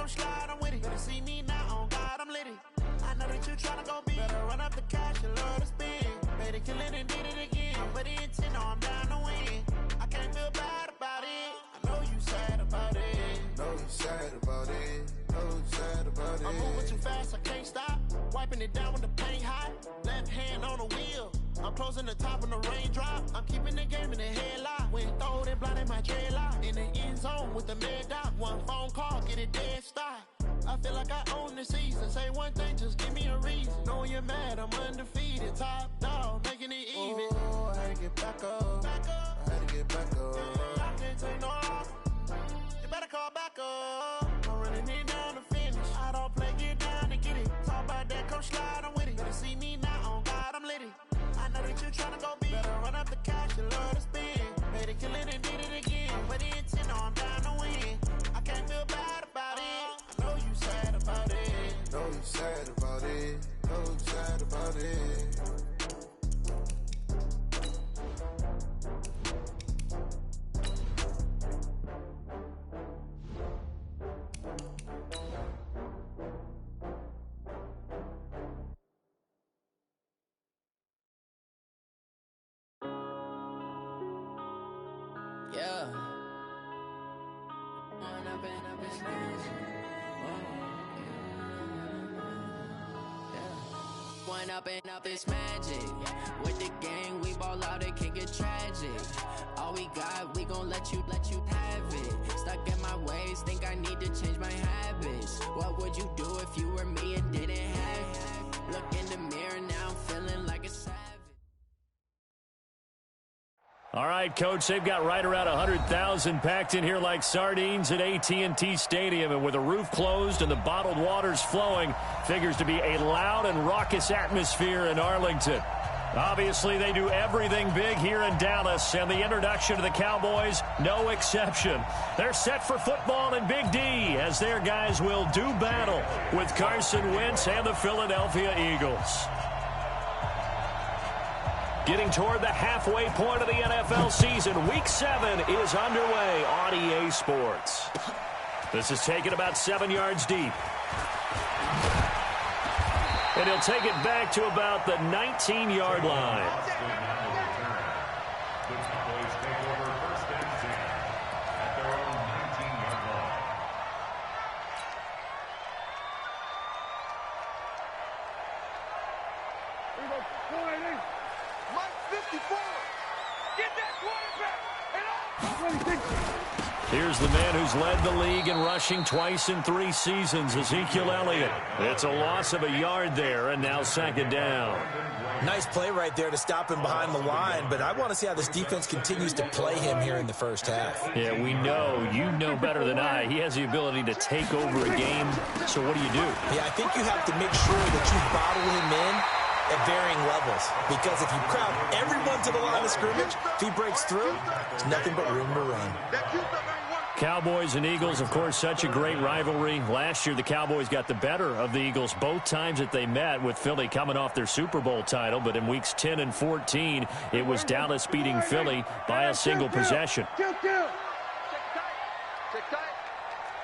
come slide, I'm with it. Better see me now, on God, I'm litty. I know that you tryna go big. Better run up the cash, you love to spend. Better kill it and did it again. I put it in 10, no, I'm down to win. I can't feel bad about it. I know you sad about it. Know you sad about it. Know you sad about it. I'm moving too fast, I can't stop. Wiping it down when the paint hot. Left hand on the wheel. I'm closing the top when the raindrop. I'm keeping the game in the headlock. When throwed and blinded my dreadlock. In the end zone with the mad dot. One phone call, get it dead stop. I feel like I own the season. Say one thing, just give me a reason. Knowing you're mad, I'm undefeated. Top dog, making it even. Oh, I had to get back up. I had to get back up. I can't take no off. You better call back up. I'm running it down to finish. I don't play, get down to get it. Talk about that, come slide, I'm with it. Better see me now, on God, I'm litty. I know that you tryna go big. Better run up the cash, you love to spend. Better kill it and did it again. Put it in 10, no, I'm down to win. I can't feel bad about it. I know you sad about it. Know you sad about it. Know you sad about it. Yeah. One up and up is magic. With the gang, we ball out, it can get tragic. All we got, we gon' let you have it. Stuck in my ways, think I need to change my habits. What would you do if you were me and didn't have it? Look in the mirror now, I'm feeling like a savage. All right, Coach, they've got right around 100,000 packed in here like sardines at AT&T Stadium. And with the roof closed and the bottled waters flowing, figures to be a loud and raucous atmosphere in Arlington. Obviously, they do everything big here in Dallas, and the introduction to the Cowboys, no exception. They're set for football in Big D, as their guys will do battle with Carson Wentz and the Philadelphia Eagles. Getting toward the halfway point of the NFL season, Week 7 is underway on EA Sports. This is taken about 7 yards deep. And he'll take it back to about the 19-yard line. Here's the man who's led the league in rushing twice in 3 seasons, Ezekiel Elliott. It's a loss of a yard there, and now second down. Nice play right there to stop him behind the line, but I want to see how this defense continues to play him here in the first half. Yeah, we know. You know better than I. He has the ability to take over a game, so what do you do? Yeah, I think you have to make sure that you bottle him in at varying levels, because if you crowd everyone to the line of scrimmage, if he breaks through, there's nothing but room to run. Cowboys and Eagles, of course, such a great rivalry. Last year, the Cowboys got the better of the Eagles both times that they met, with Philly coming off their Super Bowl title. But in weeks 10 and 14, it was Dallas beating Philly by a single possession. Check tight.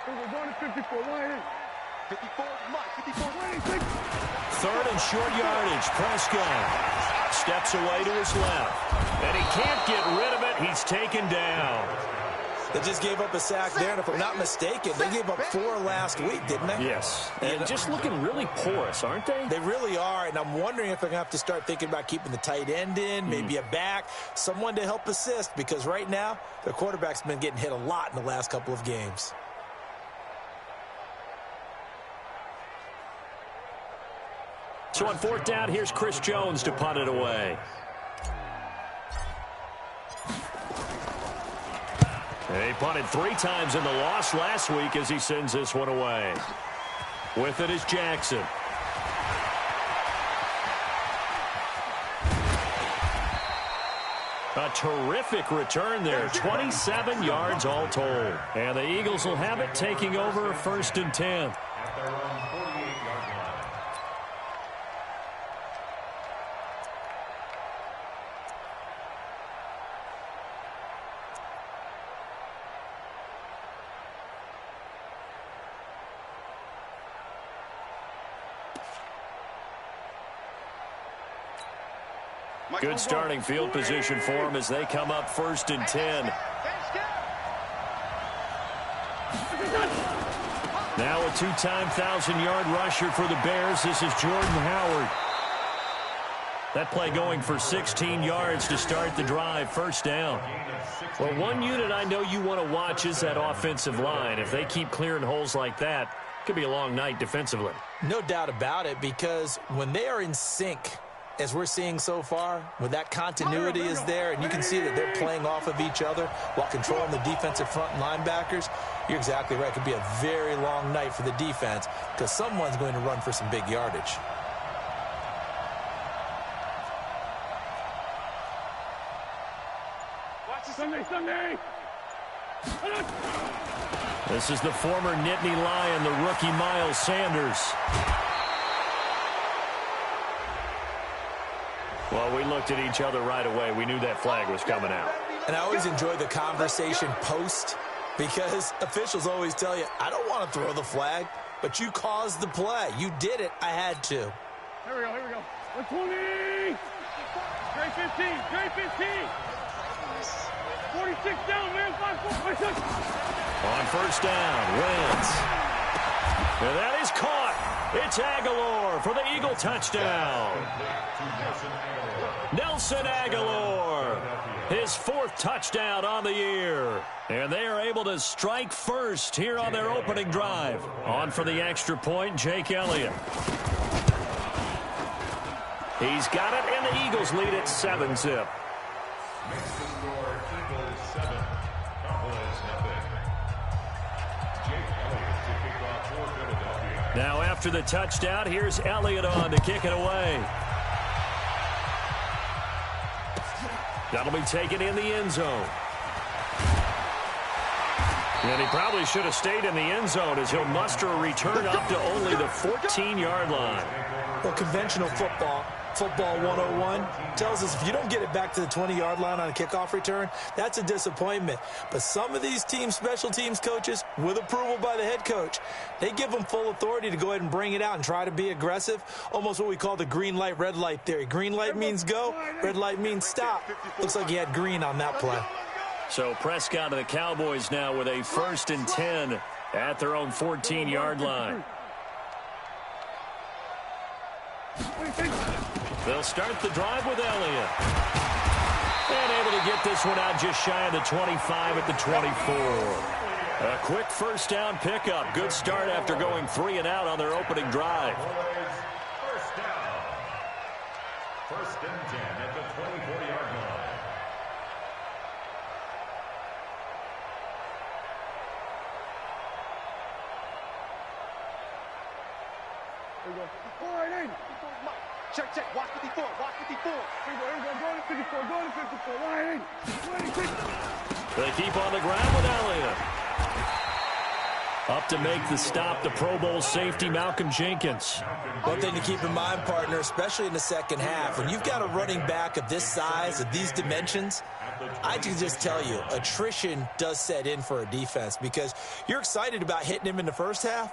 We're going to 54. 54, Mike. 54. 3rd and short yardage. Prescott steps away to his left. And he can't get rid of it. He's taken down. They just gave up a sack there, and if I'm not mistaken, they gave up 4 last week, didn't they? Yes, and just looking really porous, aren't they? They really are, and I'm wondering if they're going to have to start thinking about keeping the tight end in, maybe a back, someone to help assist, because right now, their quarterback's been getting hit a lot in the last couple of games. So on 4th down, here's Chris Jones to punt it away. He punted 3 times in the loss last week as he sends this one away. With it is Jackson. A terrific return there. 27 yards all told. And the Eagles will have it, taking over 1st and 10. Good starting field position for them as they come up 1st and 10. Now a two-time 1,000-yard rusher for the Bears. This is Jordan Howard. That play going for 16 yards to start the drive. 1st down. Well, one unit I know you want to watch is that offensive line. If they keep clearing holes like that, it could be a long night defensively. No doubt about it, because when they are in sync, as we're seeing so far, when that continuity is there and you can see that they're playing off of each other while controlling the defensive front and linebackers, you're exactly right. It could be a very long night for the defense because someone's going to run for some big yardage. Sunday. This is the former Nittany Lion, the rookie Miles Sanders. Well, we looked at each other right away. We knew that flag was coming out. And I always enjoy the conversation post because officials always tell you, I don't want to throw the flag, but you caused the play. You did it. I had to. Here we go. 120. Straight 15. 46 down, man. 5-4. On 1st down, Wentz. And that is caught. It's Aguilar for the Eagle touchdown. Nelson Aguilar, his 4th touchdown on the year. And they are able to strike first here on their opening drive. On for the extra point, Jake Elliott. He's got it, and the Eagles lead at 7-zip. Now after the touchdown, here's Elliott on to kick it away. That'll be taken in the end zone. And he probably should have stayed in the end zone as he'll muster a return up to only the 14-yard line. Well, conventional football 101, tells us if you don't get it back to the 20-yard line on a kickoff return, that's a disappointment. But some of these teams, special teams coaches, with approval by the head coach, they give them full authority to go ahead and bring it out and try to be aggressive, almost what we call the green light, red light theory. Green light means go, red light means stop. Looks like he had green on that play. So Prescott and the Cowboys now with a 1st and 10 at their own 14-yard line. They'll start the drive with Elliott. And able to get this one out just shy of the 25 at the 24. A quick 1st down pickup. Good start after going 3 and out on their opening drive. 1st down. 1st and 10 at the 24-yard line. All right, check. Watch 54. Here we go. Going to 54. Line 26. They keep on the ground with Elliott. Up to make the stop, the Pro Bowl safety, Malcolm Jenkins. One thing to keep in mind, partner, especially in the second half, when you've got a running back of this size, of these dimensions, I can just tell you, attrition does set in for a defense because you're excited about hitting him in the first half.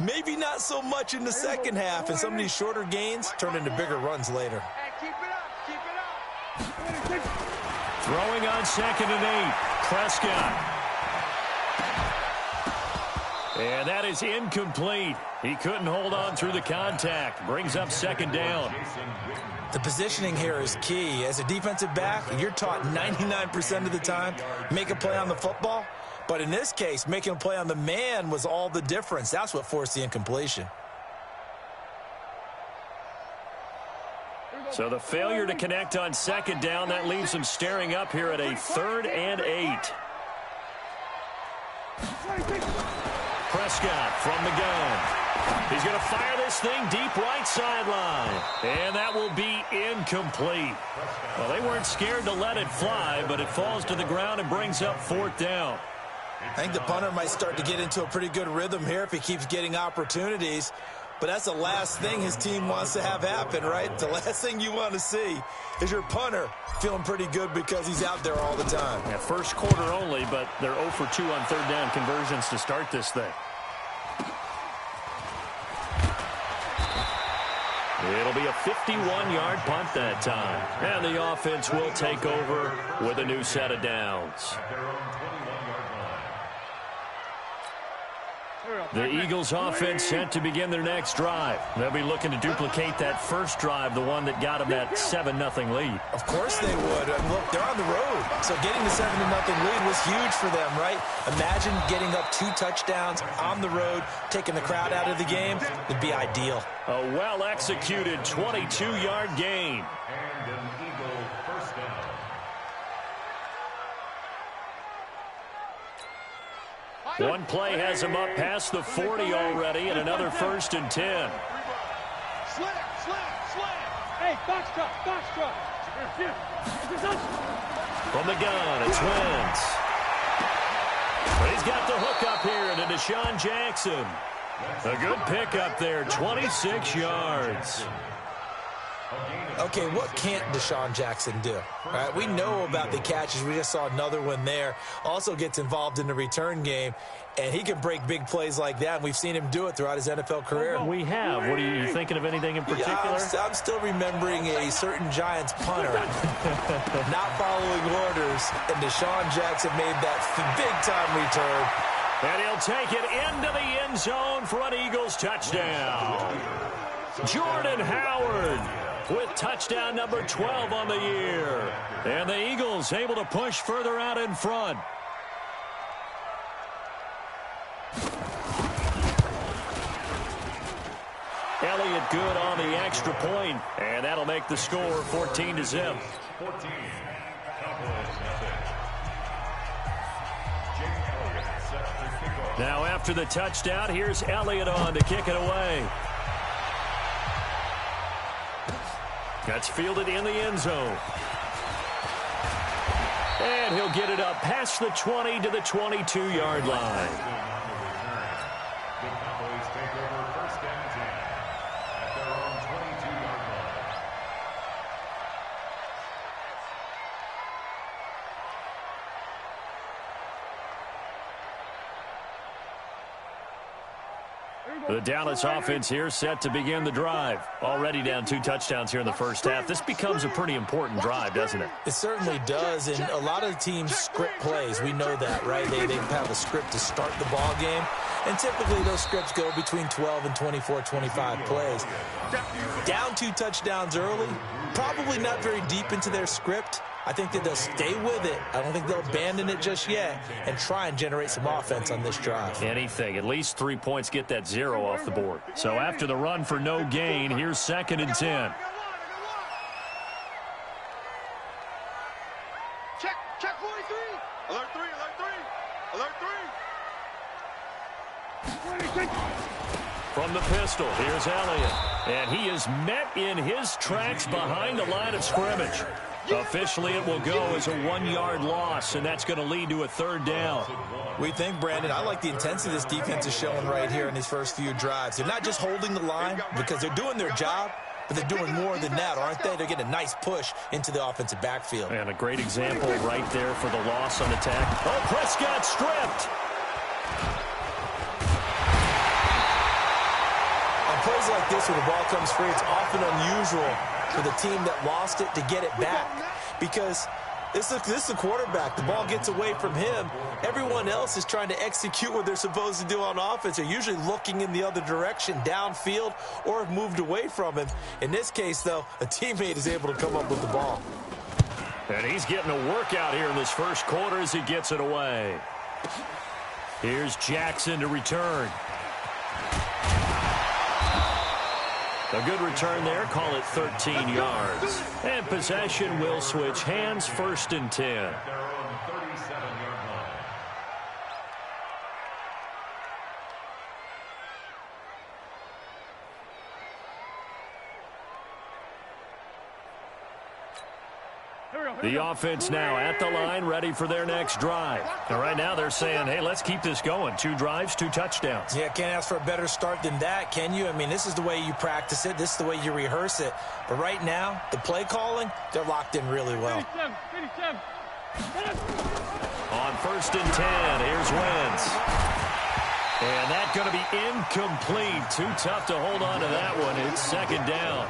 Maybe not so much in the second half, and some of these shorter gains turn into bigger runs later. Keep it up. Throwing on 2nd and 8. Prescott. And that is incomplete. He couldn't hold on through the contact. Brings up 2nd down. The positioning here is key. As a defensive back, you're taught 99% of the time, make a play on the football. But in this case, making a play on the man was all the difference. That's what forced the incompletion. So the failure to connect on 2nd down, that leaves him staring up here at a 3rd and 8. Prescott from the gun. He's going to fire this thing deep right sideline. And that will be incomplete. Well, they weren't scared to let it fly, but it falls to the ground and brings up 4th down. I think the punter might start to get into a pretty good rhythm here if he keeps getting opportunities. But that's the last thing his team wants to have happen, right? The last thing you want to see is your punter feeling pretty good because he's out there all the time. Yeah, first quarter only, but they're 0 for 2 on 3rd down conversions to start this thing. It'll be a 51-yard punt that time. And the offense will take over with a new set of downs. The Eagles offense set to begin their next drive. They'll be looking to duplicate that first drive, the one that got them that 7-0 lead. Of course they would. Look, they're on the road, so getting the 7-0 lead was huge for them, right? Imagine getting up 2 touchdowns on the road, taking the crowd out of the game. Would be ideal. A well-executed 22-yard gain. And an Eagle first down. One play has him up past the 40 already, and another 1st and 10. Slam. Hey, box truck. From the gun, it's Wentz. But he's got the hook up here to Deshaun Jackson. A good pickup there, 26 yards. Okay, what can't Deshaun Jackson do? All right, we know about the catches. We just saw another one there. Also gets involved in the return game, and he can break big plays like that, and we've seen him do it throughout his NFL career. We have. What are you thinking of anything in particular? Yeah, I'm still remembering a certain Giants punter not following orders, and Deshaun Jackson made that big-time return. And he'll take it into the end zone for an Eagles touchdown. Jordan Howard with touchdown number 12 on the year. And the Eagles able to push further out in front. Elliott good on the extra point, and that'll make the score 14-0. 14. Now after the touchdown, here's Elliott on to kick it away. That's fielded in the end zone. And he'll get it up past the 20 to the 22-yard line. The Cowboys take over 1st and 10 at their own 22-yard line. The Dallas offense here set to begin the drive. Already down 2 touchdowns here in the first half. This becomes a pretty important drive, doesn't it? It certainly does, and a lot of the teams script plays. We know that, right? They have a script to start the ball game, and typically those scripts go between 12 and 24, 25 plays. Down 2 touchdowns early, probably not very deep into their script. I think that they'll stay with it. I don't think they'll abandon it just yet and try and generate some offense on this drive. Anything. At least 3 points get that 0 off the board. So after the run for no gain, here's 2nd and 10. Check 43. Alert 3. From the pistol, here's Elliott. And he is met in his tracks behind the line of scrimmage. Officially, it will go as a 1-yard loss, and that's going to lead to a 3rd down. We think, Brandon, I like the intensity this defense is showing right here in these first few drives. They're not just holding the line because they're doing their job, but they're doing more than that, aren't they? They're getting a nice push into the offensive backfield. And a great example right there for the loss on the tackle. Oh, Prescott stripped. On plays like this, when the ball comes free, it's often unusual for the team that lost it to get it back, because this is the quarterback. The ball gets away from him. Everyone else is trying to execute what they're supposed to do on offense. They're usually looking in the other direction, downfield, or have moved away from him. In this case, though, a teammate is able to come up with the ball. And he's getting a workout here in this first quarter as he gets it away. Here's Jackson to return. A good return there. Call it 13 yards. And possession will switch hands. 1st and 10. Their own 37-yard line. The offense now at the line, ready for their next drive. And right now they're saying, hey, let's keep this going. 2 drives, 2 touchdowns. Yeah, can't ask for a better start than that, can you? I mean, this is the way you practice it. This is the way you rehearse it. But right now, the play calling, they're locked in really well. On 1st and 10, here's Wentz. And that's going to be incomplete. Too tough to hold on to that one. It's second down.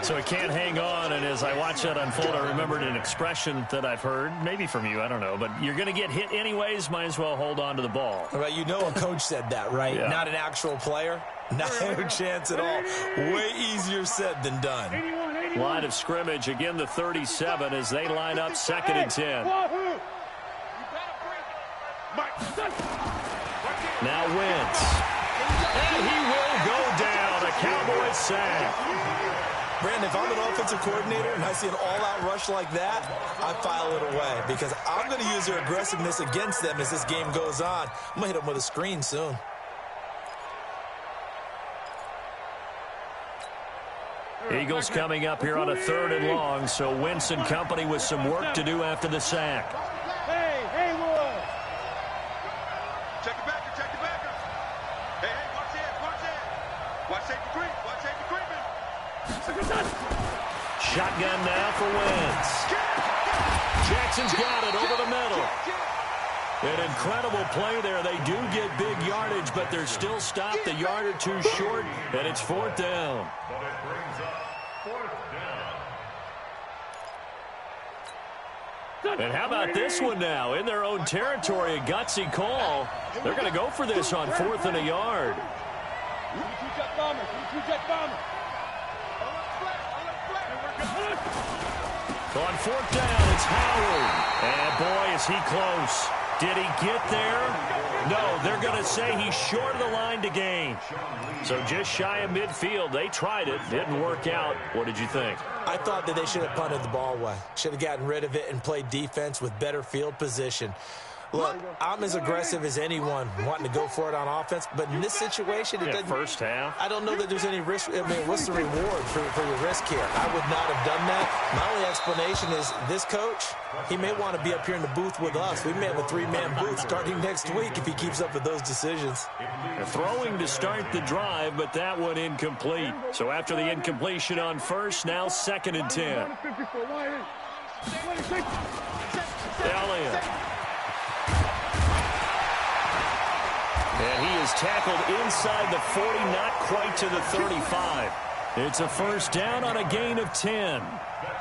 So he can't hang on, and as I watch that unfold, I remembered an expression that I've heard, maybe from you, I don't know, but you're going to get hit anyways, might as well hold on to the ball. Well, you know a coach said that, right? Yeah. Not an actual player. Not a chance at all. Way easier said than done. Line of scrimmage, again the 37 as they line up second and 10. Now Wentz. And he will go down. A Cowboys sack. Brandon, if I'm an offensive coordinator and I see an all-out rush like that, I file it away because I'm going to use their aggressiveness against them as this game goes on. I'm going to hit them with a screen soon. Eagles coming up here on a 3rd and long, so Wentz and company with some work to do after the sack. Hey, Wood. Check it back. Hey, watch it. Watch safety creep. Shotgun now for Wentz. Jackson's got it over the middle. An incredible play there. They do get big yardage, but they're still stopped a yard or two short, and it's 4th down. But it brings up 4th down. And how about this one now? In their own territory, a gutsy call. They're going to go for this on 4th and a yard. So on 4th down, it's Howard. And boy, is he close. Did he get there? No, they're going to say he's short of the line to gain. So just shy of midfield. They tried it. Didn't work out. What did you think? I thought that they should have punted the ball away. Should have gotten rid of it and played defense with better field position. Look, I'm as aggressive as anyone wanting to go for it on offense, but in this situation, it doesn't. First half. I don't know that there's any risk. I mean, what's the reward for your risk here? I would not have done that. My only explanation is this coach, he may want to be up here in the booth with us. We may have a 3-man booth starting next week if he keeps up with those decisions. Throwing to start the drive, but that one incomplete. So after the incompletion on first, now 2nd and 10. Elliott. And he is tackled inside the 40, not quite to the 35. It's a first down on a gain of 10.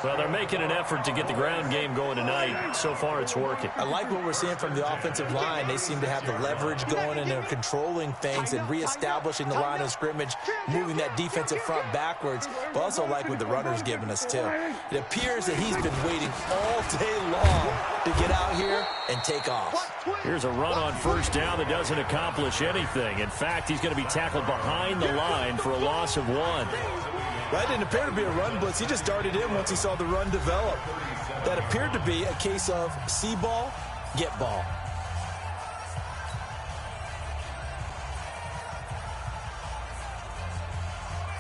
Well, they're making an effort to get the ground game going tonight. So far, it's working. I like what we're seeing from the offensive line. They seem to have the leverage going, and they're controlling things and reestablishing the line of scrimmage, moving that defensive front backwards. But also like what the runner's giving us, too. It appears that he's been waiting all day long to get out here and take off. Here's a run on first down that doesn't accomplish anything. In fact, he's going to be tackled behind the line for a loss of 1. That didn't appear to be a run blitz. He just darted in once he saw the run develop. That appeared to be a case of see ball, get ball.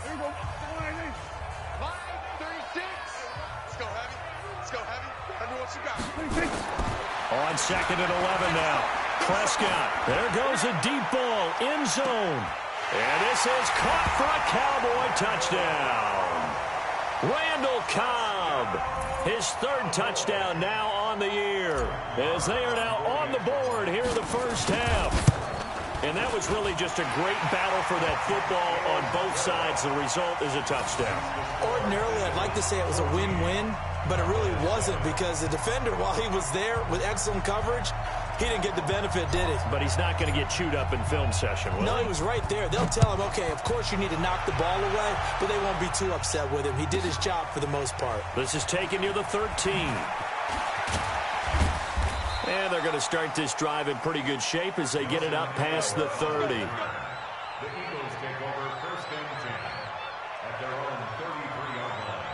There you go. 5-36. Let's go heavy. Let me what you got. On 2nd and 11 now. Prescott. There goes a deep ball. End zone. And this is caught for a Cowboy touchdown. Randall Cobb, his 3rd touchdown now on the year, as they are now on the board here in the first half. And that was really just a great battle for that football on both sides. The result is a touchdown. Ordinarily, I'd like to say it was a win-win, but it really wasn't because the defender, while he was there with excellent coverage, he didn't get the benefit, did he? But he's not going to get chewed up in film session, will he? No, he was right there. They'll tell him, okay, of course you need to knock the ball away, but they won't be too upset with him. He did his job for the most part. This is taken near the 13. And they're going to start this drive in pretty good shape as they get it up past the 30. The Eagles take over 1st and 10 at their own 33-yard line.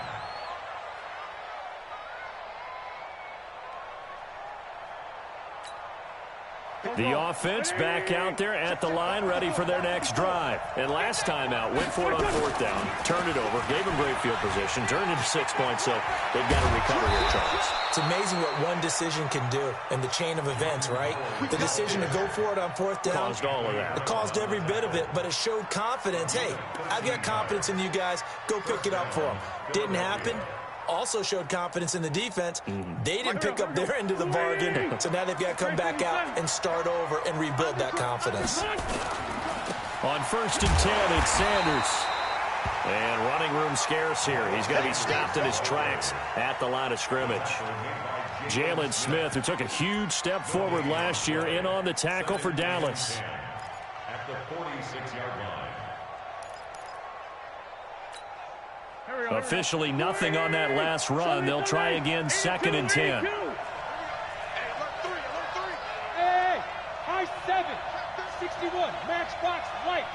The offense back out there at the line, ready for their next drive. And last time out, went for it on 4th down, turned it over, gave them great field position, turned into 6 points, so they've got to recover here, Charles. It's amazing what one decision can do in the chain of events, right? The decision to go for it on 4th down. Caused all of that. It caused every bit of it, but it showed confidence. Hey, I've got confidence in you guys. Go pick it up for them. Didn't happen. also showed confidence in the defense. They didn't pick up their end of the bargain, so now they've got to come back out and start over and rebuild that confidence. On 1st and 10, it's Sanders. And running room scarce here. He's going to be stopped in his tracks at the line of scrimmage. Jalen Smith, who took a huge step forward last year, in on the tackle for Dallas. At the 46-yard line. Officially nothing on that last run. They'll try again 2nd and 10. Hey, high 7, 61, matchbox lights.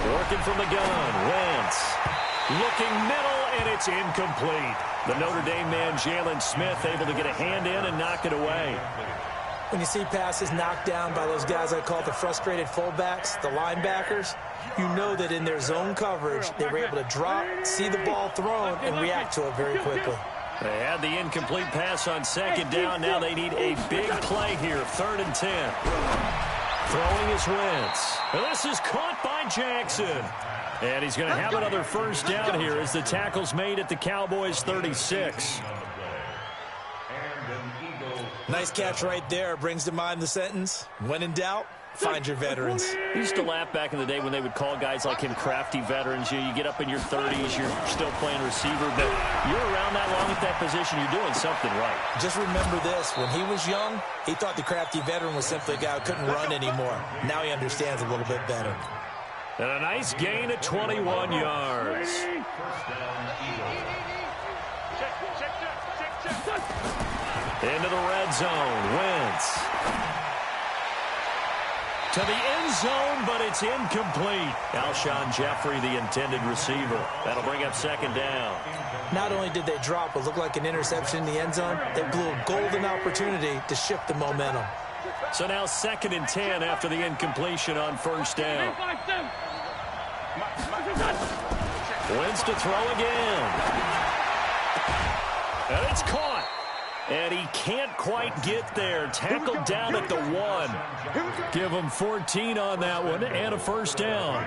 Working from the gun, Wentz. Looking middle, and it's incomplete. The Notre Dame man, Jalen Smith, able to get a hand in and knock it away. When you see passes knocked down by those guys I call the frustrated fullbacks, the linebackers, you know that in their zone coverage, they were able to drop, see the ball thrown, and react to it very quickly. They had the incomplete pass on 2nd down. Now they need a big play here, 3rd and 10. Throwing is Wentz. And this is caught by Jackson. And he's going to have another 1st down here as the tackle's made at the Cowboys' 36. Nice catch right there. Brings to mind the sentence, when in doubt, find your veterans. I used to laugh back in the day when they would call guys like him crafty veterans. You get up in your 30s, you're still playing receiver, but you're around that long at that position, you're doing something right. Just remember this, when he was young, he thought the crafty veteran was simply a guy who couldn't run anymore. Now he understands a little bit better. And a nice gain of 21 yards. Into the red zone, Wentz. To the end zone, but it's incomplete. Alshon Jeffrey, the intended receiver. That'll bring up 2nd down. Not only did they drop what looked like an interception in the end zone, they blew a golden opportunity to shift the momentum. So now 2nd and 10 after the incompletion on 1st down. Wentz to throw again. And it's caught. And he can't quite get there. Tackled down at the 1. Give him 14 on that one and a 1st down.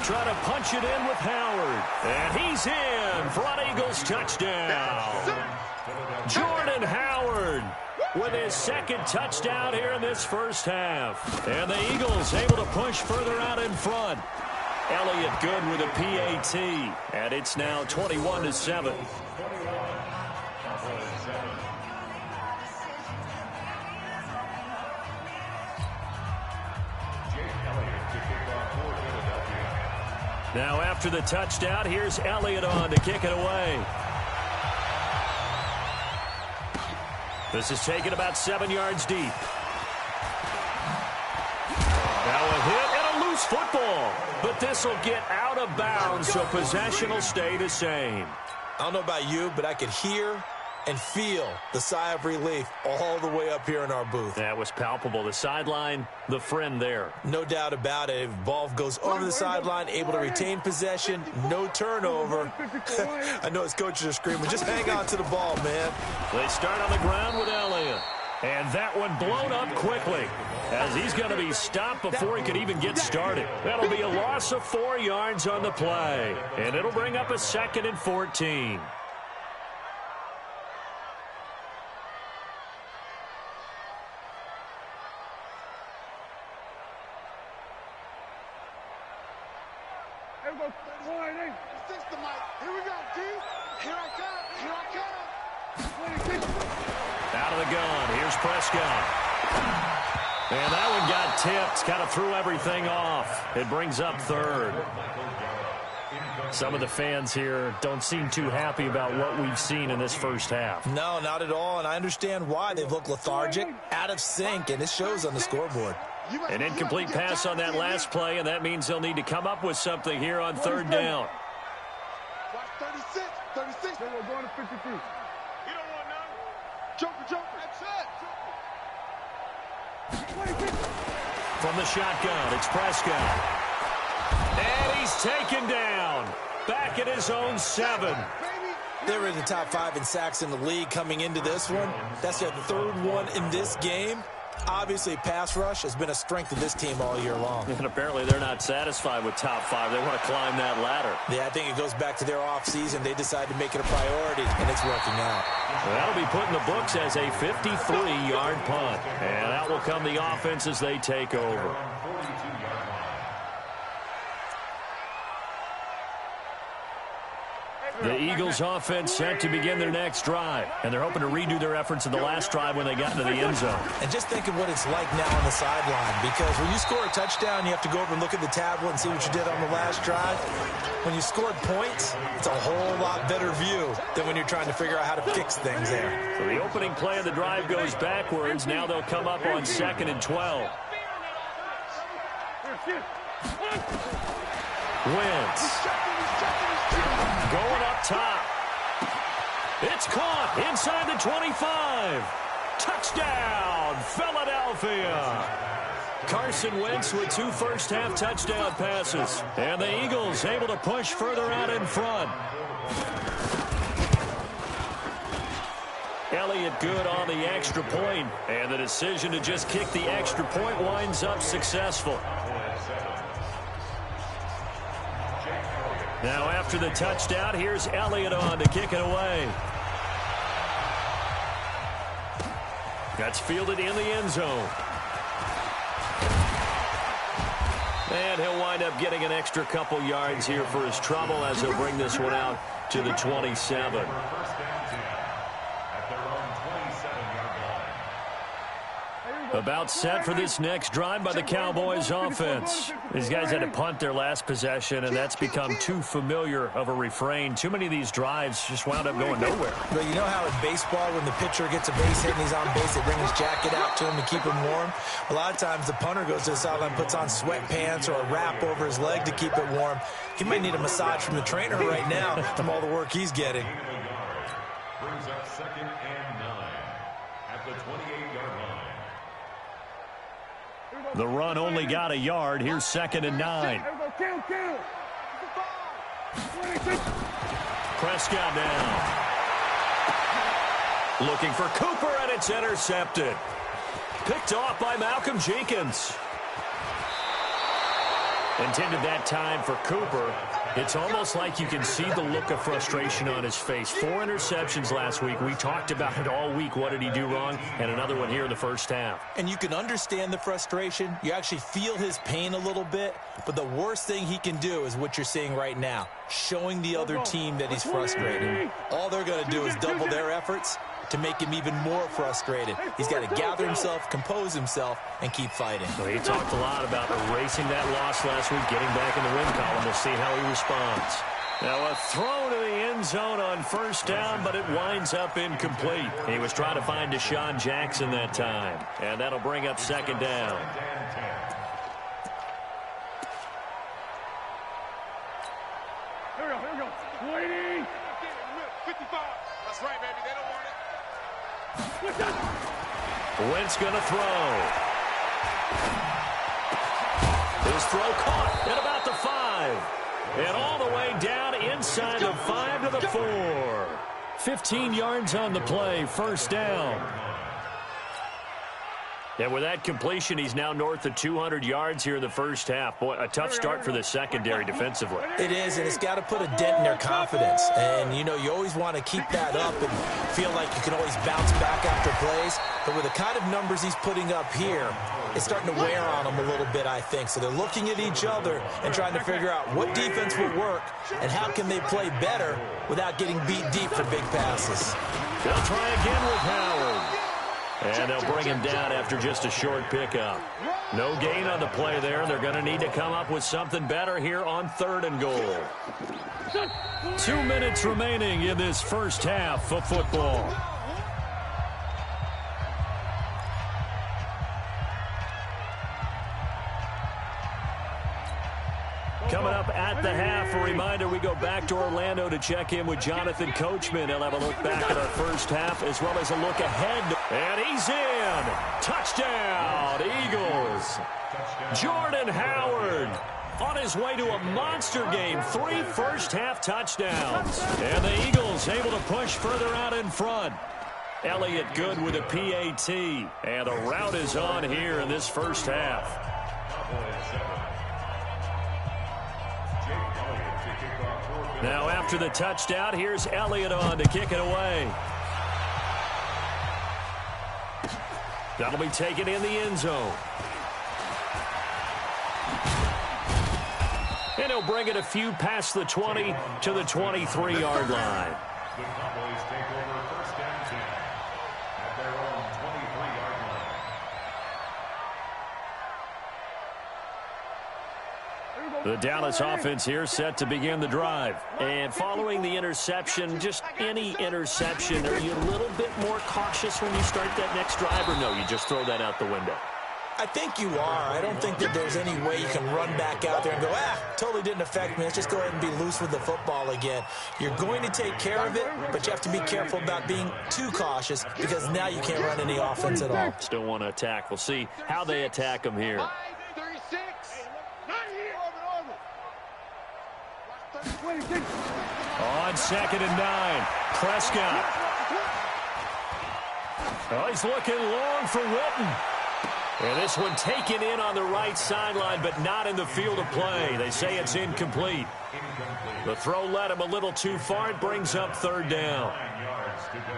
Try to punch it in with Howard. And he's in for an Eagles touchdown. Jordan Howard with his 2nd touchdown here in this 1st half. And the Eagles able to push further out in front. Elliott good with a PAT. And it's now 21-7. Now after the touchdown, here's Elliott on to kick it away. This is taken about 7 yards deep. Now a hit and a loose football. But this will get out of bounds, so possession will stay the same. I don't know about you, but I could hear and feel the sigh of relief all the way up here in our booth. That was palpable. The sideline, the friend there. No doubt about it. If the ball goes over the sideline, able to retain possession, no turnover. I know his coaches are screaming, just hang on to the ball, man. They start on the ground with Elliott. And that one blown up quickly as he's going to be stopped before he could even get started. That'll be a loss of 4 yards on the play. And it'll bring up a 2nd and 14. Here we go, D. Here I come. Here I come. Out of the gun. Here's Prescott. And that one got tipped. Kind of threw everything off. It brings up 3rd. Some of the fans here don't seem too happy about what we've seen in this 1st half. No, not at all. And I understand why. They've looked lethargic, out of sync, and it shows on the scoreboard. An incomplete pass on that last play, and that means they'll need to come up with something here on 3rd down. 36. We're going to 53. You don't want none. Joker. That's it. From the shotgun, it's Prescott. And he's taken down. Back at his own 7. They were in the top 5 in sacks in the league coming into this one. That's their 3rd one in this game. Obviously, pass rush has been a strength of this team all year long. And apparently they're not satisfied with top 5. They want to climb that ladder. Yeah, I think it goes back to their offseason. They decided to make it a priority, and it's working out. Well, that'll be put in the books as a 53-yard punt. And out will come the offense as they take over. The Eagles offense set to begin their next drive. And they're hoping to redo their efforts in the last drive when they got into the end zone. And just think of what it's like now on the sideline. Because when you score a touchdown, you have to go over and look at the tablet and see what you did on the last drive. When you scored points, it's a whole lot better view than when you're trying to figure out how to fix things there. So the opening play of the drive goes backwards. Now they'll come up on 2nd and 12. Wentz. Going up top. It's caught inside the 25. Touchdown, Philadelphia. Carson Wentz with 2 first-half touchdown passes. And the Eagles able to push further out in front. Elliott good on the extra point. And the decision to just kick the extra point winds up successful. Now after the touchdown, here's Elliott on to kick it away. That's fielded in the end zone. And he'll wind up getting an extra couple yards here for his trouble as he'll bring this one out to the 27. About set for this next drive by the Cowboys offense. These guys had to punt their last possession, and that's become too familiar of a refrain. Too many of these drives just wound up going nowhere. But you know how in baseball, when the pitcher gets a base hit and he's on base, they bring his jacket out to him to keep him warm? A lot of times the punter goes to the sideline, puts on sweatpants or a wrap over his leg to keep it warm. He might need a massage from the trainer right now from all the work he's getting. Brings up 2nd and 9 at the 28-yard line. The run only got a yard. Here's 2nd and 9. Prescott down. Looking for Cooper, and it's intercepted. Picked off by Malcolm Jenkins. Intended that time for Cooper. It's almost like you can see the look of frustration on his face. 4 interceptions last week. We talked about it all week. What did he do wrong? And another one here in the first half. And you can understand the frustration. You actually feel his pain a little bit. But the worst thing he can do is what you're seeing right now, showing the other team that he's frustrated. All they're going to do is double their efforts to make him even more frustrated. He's got to gather himself, compose himself, and keep fighting. Well, he talked a lot about erasing that loss last week, getting back in the win column. We'll see how he responds. Now a throw to the end zone on first down, but it winds up incomplete. He was trying to find Deshaun Jackson that time, and that'll bring up 2nd down. Here we go. 20. 55. That's right, baby. They don't want it. Wentz gonna throw. His throw caught at about the 5. And all the way down inside the 5 to the 4. 15 yards on the play, first down. And with that completion, he's now north of 200 yards here in the first half. Boy, a tough start for the secondary defensively. It is, and it's got to put a dent in their confidence. And, you know, you always want to keep that up and feel like you can always bounce back after plays. But with the kind of numbers he's putting up here, it's starting to wear on them a little bit, I think. So they're looking at each other and trying to figure out what defense will work and how can they play better without getting beat deep for big passes. They'll try again with Howard. And they'll bring him down after just a short pickup. No gain on the play there. They're going to need to come up with something better here on 3rd and goal. 2 minutes remaining in this first half of football. Coming up at the half, a reminder, we go back to Orlando to check in with Jonathan Coachman. He'll have a look back at our first half as well as a look ahead. And he's in. Touchdown, Eagles. Jordan Howard. on his way to a monster game. 3 first-half touchdowns. And the Eagles able to push further out in front. Elliott good with a PAT. And the route is on here in this first half. Now after the touchdown, here's Elliott on to kick it away. That'll be taken in the end zone. And he'll bring it a few past the 20 to the 23-yard line. The Cowboys take over first and 10 at their own 23-yard line. The Dallas offense here set to begin the drive. And following the interception, just any interception, are you a little bit more cautious when you start that next drive, or no, you just throw that out the window? I think you are. I don't think that there's any way you can run back out there and go, totally didn't affect me. Let's just go ahead and be loose with the football again. You're going to take care of it, but you have to be careful about being too cautious because now you can't run any offense at all. Still want to attack. We'll see how they attack them here. 36. On 2nd and 9, Prescott. Oh, he's looking long for Witten. And this one taken in on the right sideline, but not in the field of play. They say it's incomplete. The throw led him a little too far. It brings up 3rd down. 9 yards to go.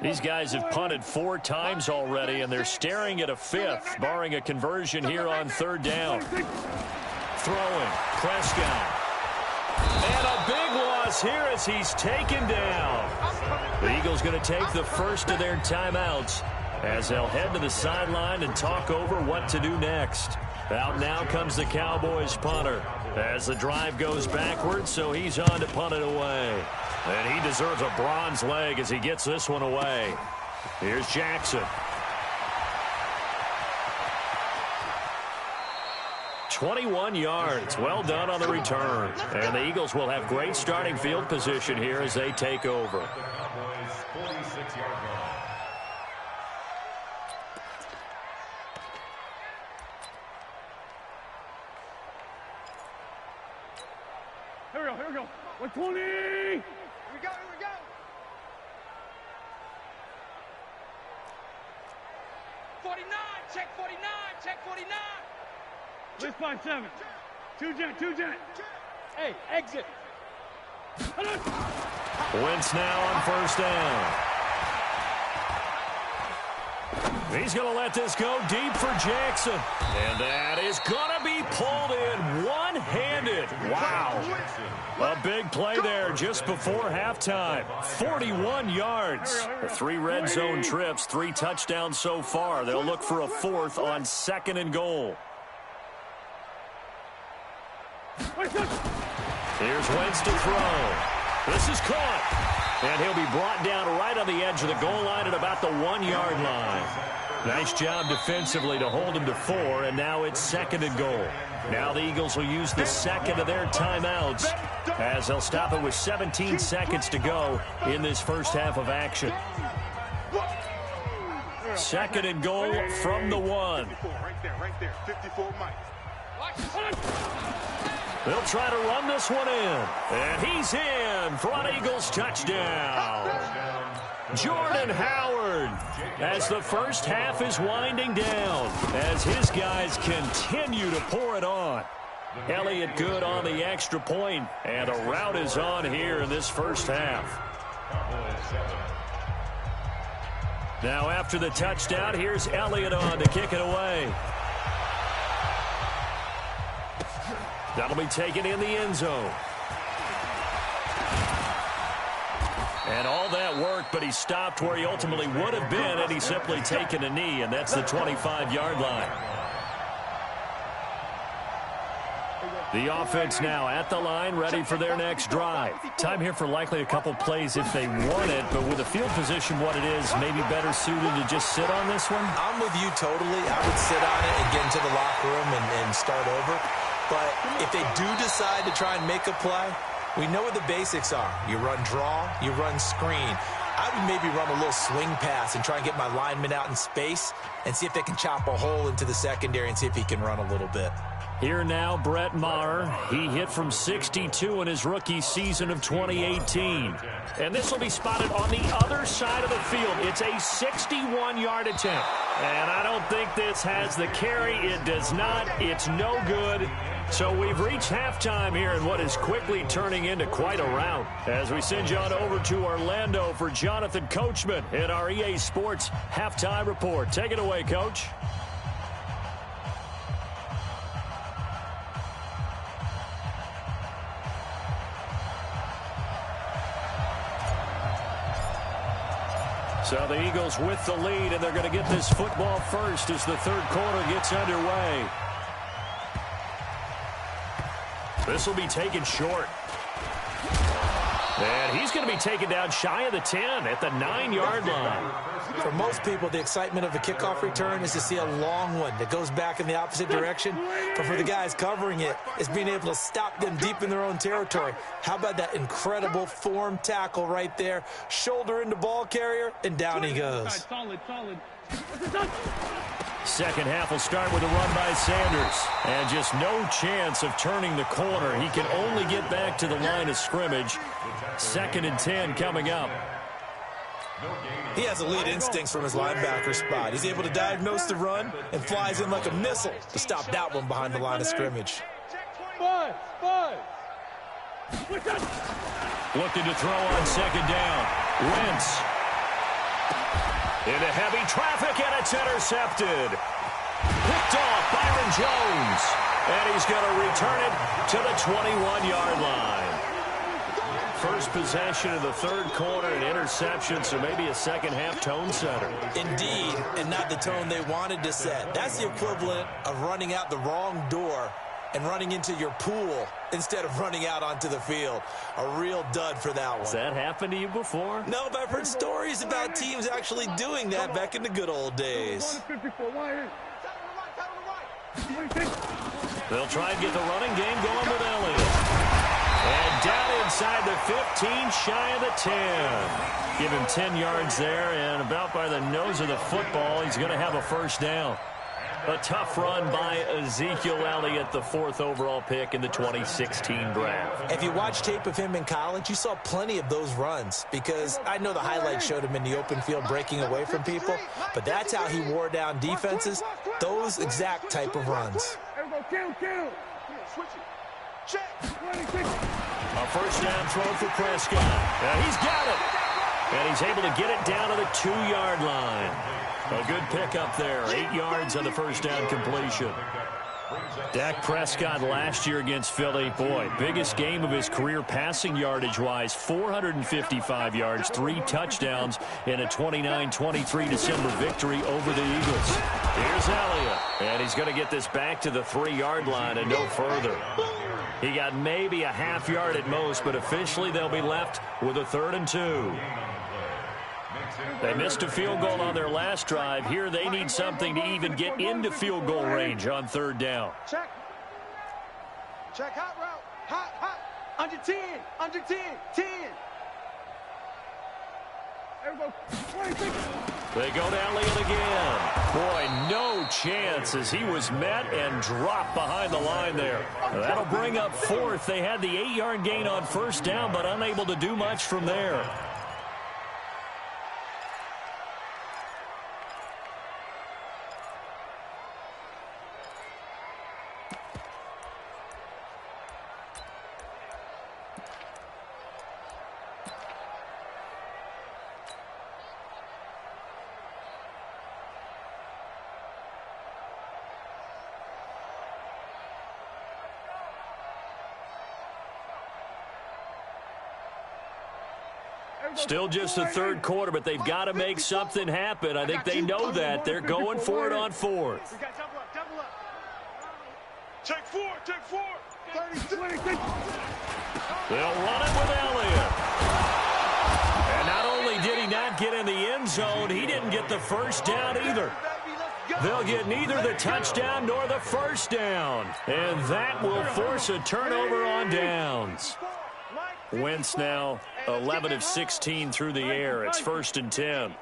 These guys have punted 4 times already, and they're staring at a 5th, barring a conversion here on 3rd down. Throwing, Prescott. And a big loss here as he's taken down. The Eagles going to take the first of their timeouts as they'll head to the sideline and talk over what to do next. Out now comes the Cowboys punter as the drive goes backwards, so he's on to punt it away. And he deserves a bronze leg as he gets this one away. Here's Jackson. 21 yards. Well done on the return. And the Eagles will have great starting field position here as they take over. The Cowboys' 46-yard line. Here we go. 120. Here we go. 49, check 49. This 5-7. Two jet. Hey, exit. Wentz now on 1st down. He's going to let this go deep for Jackson. And that is going to be pulled in one-handed. Wow. A big play there just before halftime. 41 yards. 3 red zone trips, 3 touchdowns so far. They'll look for a 4th on 2nd and goal. Here's Wentz to throw. This is caught. And he'll be brought down right on the edge of the goal line at about the 1-yard line. Nice job defensively to hold him to 4, and now it's 2nd and goal. Now the Eagles will use the 2nd of their timeouts as they'll stop it with 17 seconds to go in this first half of action. 2nd and goal from the 1. Right there. 54 Mike. They'll try to run this one in. And he's in for an Eagles touchdown. Jordan Howard, as the first half is winding down, as his guys continue to pour it on. Elliott good on the extra point, and a route is on here in this first half. Now after the touchdown, here's Elliott on to kick it away. That'll be taken in the end zone. And all that work, but he stopped where he ultimately would have been had he simply taken a knee, and that's the 25-yard line. The offense now at the line, ready for their next drive. Time here for likely a couple plays if they want it, but with the field position what it is, maybe better suited to just sit on this one? I'm with you totally. I would sit on it and get into the locker room and start over. But if they do decide to try and make a play, We know what the basics are. You run draw, you run screen. I would maybe run a little swing pass and try and get my lineman out in space and see if they can chop a hole into the secondary and see if he can run a little bit. Here now, Brett Maher. He hit from 62 in his rookie season of 2018. And this will be spotted on the other side of the field. It's a 61-yard attempt. And I don't think this has the carry. It does not. It's no good. So we've reached halftime here in what is quickly turning into quite a rout. As we send you on over to Orlando for Jonathan Coachman in our EA Sports Halftime Report. Take it away, Coach. So the Eagles with the lead, and they're going to get this football first as the third quarter gets underway. This will be taken short. And he's going to be taken down shy of the 10 at the 9-yard line. For most people, the excitement of a kickoff return is to see a long one that goes back in the opposite direction. But for the guys covering it, it's being able to stop them deep in their own territory. How about that incredible form tackle right there? Shoulder into ball carrier, and down he goes. Second half will start with a run by Sanders. And just no chance of turning the corner. He can only get back to the line of scrimmage. 2nd and 10 coming up. He has elite instincts from his linebacker spot. He's able to diagnose the run and flies in like a missile to stop that one behind the line of scrimmage. Looking to throw on 2nd down. Wentz. Into heavy traffic, and it's intercepted. Picked off Byron Jones. And he's going to return it to the 21-yard line. First possession of the third quarter, an interception, so maybe a second-half tone setter. Indeed, and not the tone they wanted to set. That's the equivalent of running out the wrong door and running into your pool instead of running out onto the field. A real dud for that one. Has that happened to you before? No, but I've heard stories about teams actually doing that back in the good old days. They'll try and get the running game going with Elliott. And down inside the 15, shy of the 10. Give him 10 yards there, and about by the nose of the football, he's going to have a first down. A tough run by Ezekiel Elliott, the 4th overall pick in the 2016 draft. If you watch tape of him in college, you saw plenty of those runs, because I know the highlights showed him in the open field breaking away from people, but that's how he wore down defenses, those exact type of runs. A first down throw for Prescott. And he's got it. And he's able to get it down to the 2-yard line. A good pickup there. 8 yards on the first down completion. Dak Prescott last year against Philly. Boy, biggest game of his career passing yardage-wise. 455 yards, 3 touchdowns in a 29-23 December victory over the Eagles. Here's Elliott. And he's going to get this back to the 3-yard line and no further. He got maybe a half yard at most, but officially they'll be left with a 3rd and 2. They missed a field goal on their last drive. Here they need something to even get into field goal range on 3rd down. Check. Check, hot route. Hot. Under 10. Under 10. 10. They go to Elliott again. Boy, no chance as he was met and dropped behind the line there. That'll bring up 4th. They had the 8-yard gain on first down, but unable to do much from there. Still just the 3rd quarter, but they've got to make something happen. I think they know that. They're going for it on 4th. Double up. Take 4. Take 4. 30. They'll run it with Elliott. And not only did he not get in the end zone, he didn't get the first down either. They'll get neither the touchdown nor the first down. And that will force a turnover on downs. Wentz now 11 of 16 through the air. It's 1st and 10.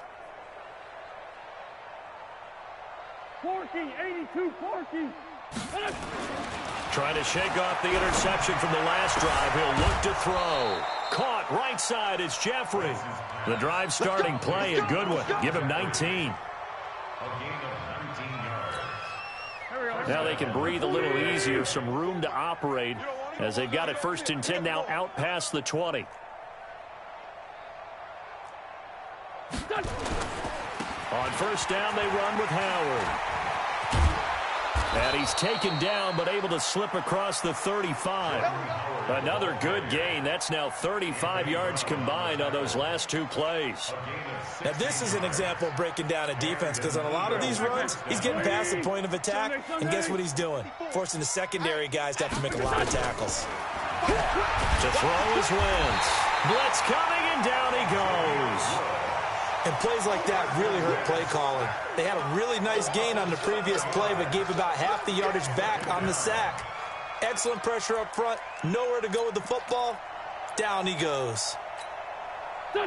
Porky, 82, Porky. Trying to shake off the interception from the last drive. He'll look to throw. Caught right side. It's Jeffrey. The drive starting play, a good one. Give him 19. Now they can breathe a little easier. Some room to operate as they've got it 1st and 10 now out past the 20. On 1st down, they run with Howard. And he's taken down, but able to slip across the 35. Another good gain. That's now 35 yards combined on those last 2 plays. Now, this is an example of breaking down a defense, because on a lot of these runs, he's getting past the point of attack, and guess what he's doing? Forcing the secondary guys to have to make a lot of tackles. To throw is Wentz. Blitz coming, and down he goes. And plays like that really hurt play calling. They had a really nice gain on the previous play, but gave about half the yardage back on the sack. Excellent pressure up front. Nowhere to go with the football. Down he goes.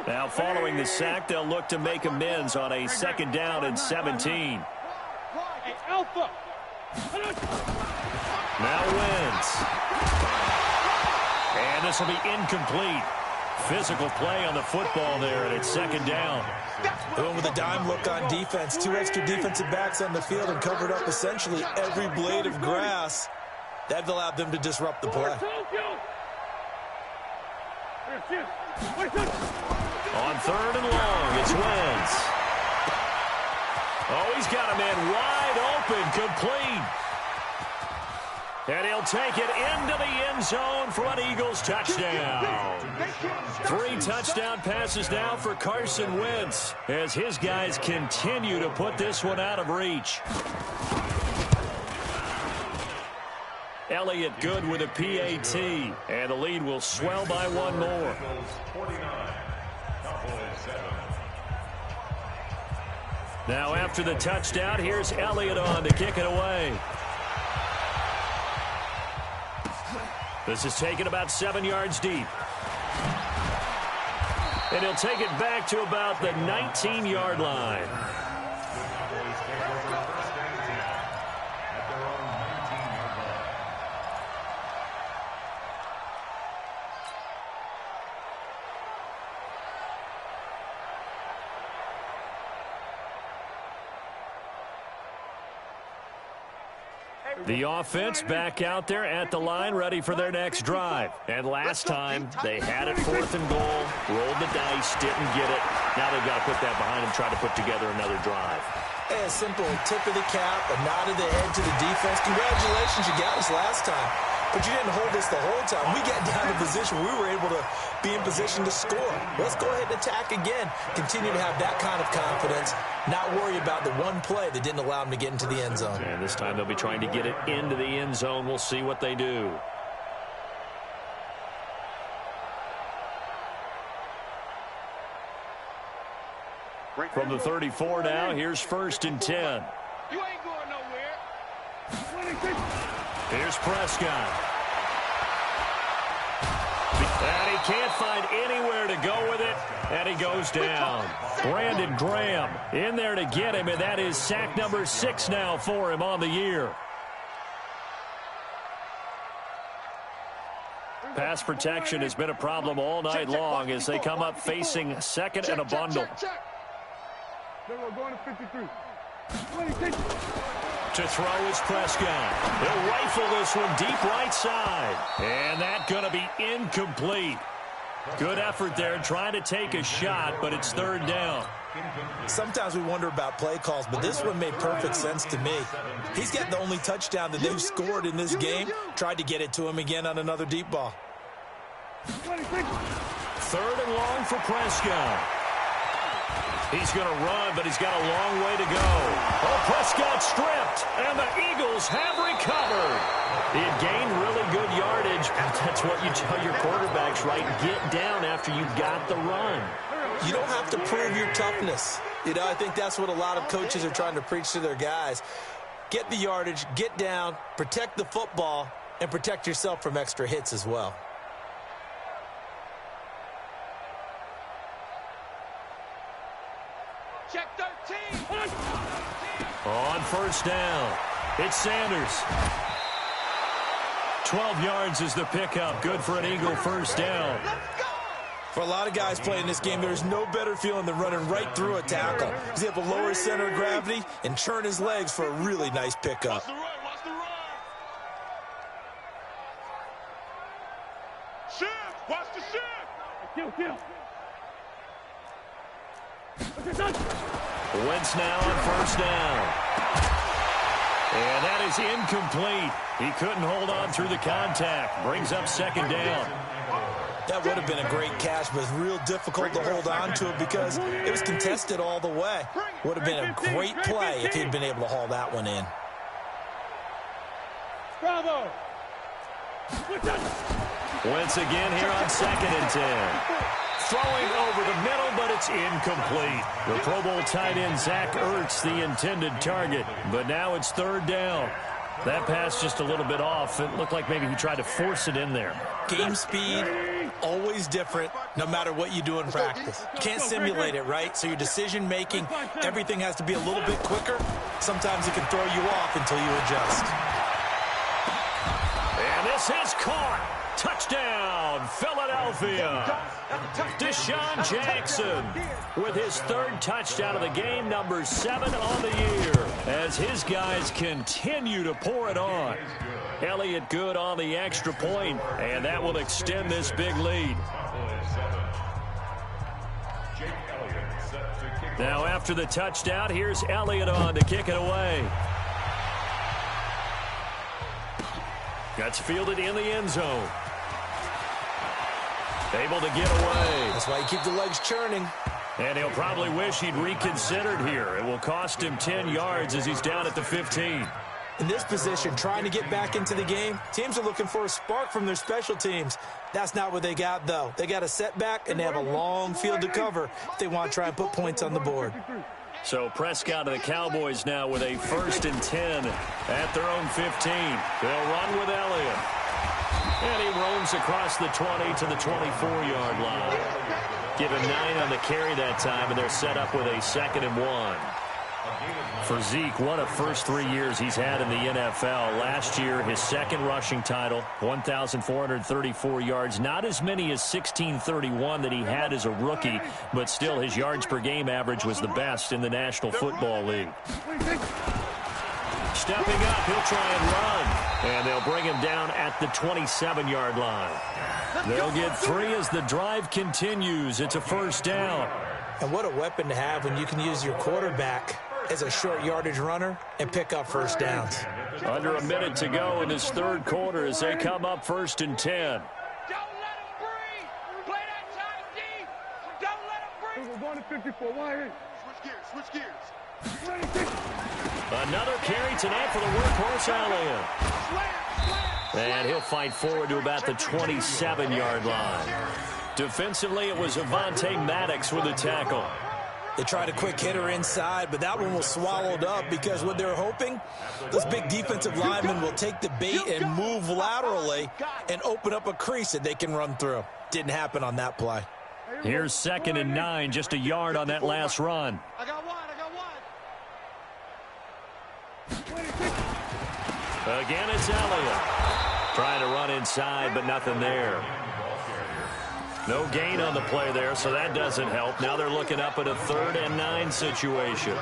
Now following the sack, they'll look to make amends on a 2nd down and 17. Alpha. Now Wentz. And this will be incomplete. Physical play on the football there, and it's 2nd down. They went with a dime look on defense. 2 extra defensive backs on the field and covered up essentially every blade of grass. That allowed them to disrupt the play. On 3rd and long, it's Wentz. Oh, he's got a man wide open, complete. And he'll take it into the end zone for an Eagles touchdown. 3 touchdown passes now for Carson Wentz as his guys continue to put this one out of reach. Elliott good with a PAT, and the lead will swell by 1 more. Now after the touchdown, here's Elliott on to kick it away. This is taken about 7 yards deep. And he'll take it back to about the 19-yard line. The offense back out there at the line, ready for their next drive. And last time, they had it 4th and goal, rolled the dice, didn't get it. Now they've got to put that behind them, try to put together another drive. A simple tip of the cap, a nod of the head to the defense. Congratulations, you got us last time. But you didn't hold us the whole time. We got down to position. We were able to be in position to score. Let's go ahead and attack again. Continue to have that kind of confidence. Not worry about the one play that didn't allow them to get into the end zone. And this time they'll be trying to get it into the end zone. We'll see what they do. From the 34 now, here's 1st and 10. You ain't going nowhere. Here's Prescott. And he can't find anywhere to go with it, and he goes down. Brandon Graham in there to get him, and that is sack number 6 now for him on the year. Pass protection has been a problem all night long as they come up facing 2nd and a bundle. Going to 53. To throw is Prescott. He'll rifle this one deep right side. And that's going to be incomplete. Good effort there trying to take a shot, but it's 3rd down. Sometimes we wonder about play calls, but this one made perfect sense to me. He's got the only touchdown that they've scored in this game. Tried to get it to him again on another deep ball. 3rd and long for Prescott. He's going to run, but he's got a long way to go. Oh, Prescott stripped, and the Eagles have recovered. He had gained really good yardage. That's what you tell your quarterbacks, right? Get down after you got the run. You don't have to prove your toughness. You know, I think that's what a lot of coaches are trying to preach to their guys. Get the yardage, get down, protect the football, and protect yourself from extra hits as well. Check 13. On first down, it's Sanders. 12 yards is the pickup. Good for an Eagle first down. For a lot of guys playing this game, there's no better feeling than running right through a tackle. He's able to lower his center of gravity and churn his legs for a really nice pickup. Watch the run, watch the run. Shift, watch the shift. Kill. Wentz now on first down. And that is incomplete. He couldn't hold on through the contact. Brings up second down. That would have been a great catch, but it's real difficult to hold on to it because it was contested all the way. Would have been a great play if he'd been able to haul that one in. Bravo. Wentz again here on 2nd and 10. Throwing over the middle, but it's incomplete. The Pro Bowl tight end Zach Ertz, the intended target. But now it's 3rd down. That pass just a little bit off. It looked like maybe he tried to force it in there. Game speed, always different, no matter what you do in practice. You can't simulate it, right? So your decision-making, everything has to be a little bit quicker. Sometimes it can throw you off until you adjust. And this is caught. Touchdown, Philadelphia. Deshaun Jackson with his 3rd touchdown of the game, number 7 on the year, as his guys continue to pour it on. Elliott good on the extra point, and that will extend this big lead. Now after the touchdown, here's Elliott on to kick it away. That's fielded in the end zone. Able to get away. That's why you keep the legs churning. And he'll probably wish he'd reconsidered here. It will cost him 10 yards as he's down at the 15. In this position, trying to get back into the game, teams are looking for a spark from their special teams. That's not what they got, though. They got a setback, and they have a long field to cover if they want to try and put points on the board. So Prescott and the Cowboys now with a 1st and 10 at their own 15. They'll run with Elliott. And he roams across the 20 to the 24-yard line. Give him 9 on the carry that time, and they're set up with a 2nd and 1. For Zeke, what a first 3 years he's had in the NFL. Last year, his 2nd rushing title, 1,434 yards. Not as many as 1,631 that he had as a rookie, but still his yards per game average was the best in the National Football League. Stepping up, he'll try and run. And they'll bring him down at the 27-yard line. They'll get 3 as the drive continues. It's a 1st down. And what a weapon to have when you can use your quarterback as a short yardage runner and pick up 1st downs. Under a minute to go in this 3rd quarter as they come up 1st and 10. Don't let him breathe. Play that time deep. Don't let him breathe. We're going to 54. Why? Switch gears. Another carry tonight for the workhorse Elliott. And he'll fight forward to about the 27-yard line. Defensively, it was Avonte Maddox with the tackle. They tried a quick hitter inside, but that one was swallowed up because what they're hoping, those big defensive linemen will take the bait and move laterally and open up a crease that they can run through. Didn't happen on that play. Here's 2nd and 9, just a yard on that last run. I got one. Again, it's Elliott. Trying to run inside, but nothing there. No gain on the play there, so that doesn't help. Now they're looking up at a 3rd and 9 situation.